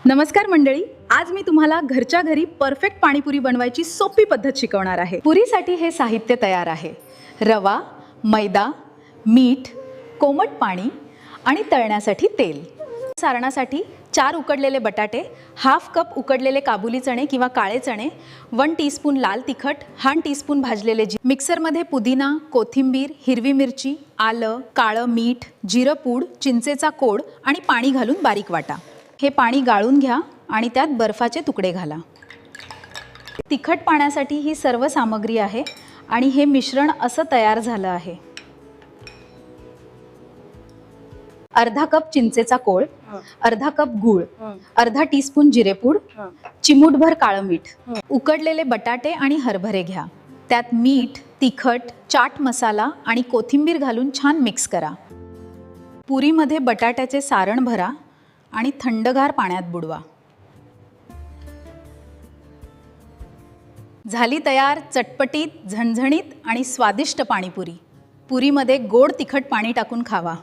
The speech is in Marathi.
नमस्कार मंडळी, आज मी तुम्हाला घरच्या घरी परफेक्ट पाणीपुरी बनवायची सोपी पद्धत शिकवणार आहे। पुरीसाठी हे साहित्य तयार आहे। रवा, मैदा, मीठ, कोमट पाणी आणि तळण्यासाठी तेल। सारणासाठी 4 उकडलेले बटाटे, हाफ कप उकडलेले काबुली चणे किंवा काळे चणे, 1 टीस्पून लाल तिखट, 1 टीस्पून भाजलेले जिरे, मिक्सरमध्ये पुदिना, कोथिंबीर, हिरवी मिरची, आलं, काळं मीठ, जिरं पूड, चिंचेचा कोड आणि पाणी घालून बारीक वाटा। हे पाणी गाळून घ्या आणि त्यात बर्फाचे तुकडे घाला। तिखट पाण्यासाठी ही सर्व सामग्री आहे आणि हे मिश्रण असं तयार झालं आहे। अर्धा कप चिंचेचा कोळ, अर्धा कप गूळ, अर्धा टीस्पून जिरेपूड, चिमूटभर काळं मीठ, उकडलेले बटाटे आणि हरभरे घ्या। त्यात मीठ, तिखट, चाट मसाला आणि कोथिंबीर घालून छान मिक्स करा। पुरीमध्ये बटाट्याचे सारण भरा आणि थंडगार पाण्यात बुडवा। झाली तयार चटपटीत, झणझणीत आणि स्वादिष्ट पाणीपुरी। पुरीमध्ये गोड तिखट पाणी टाकून खावा।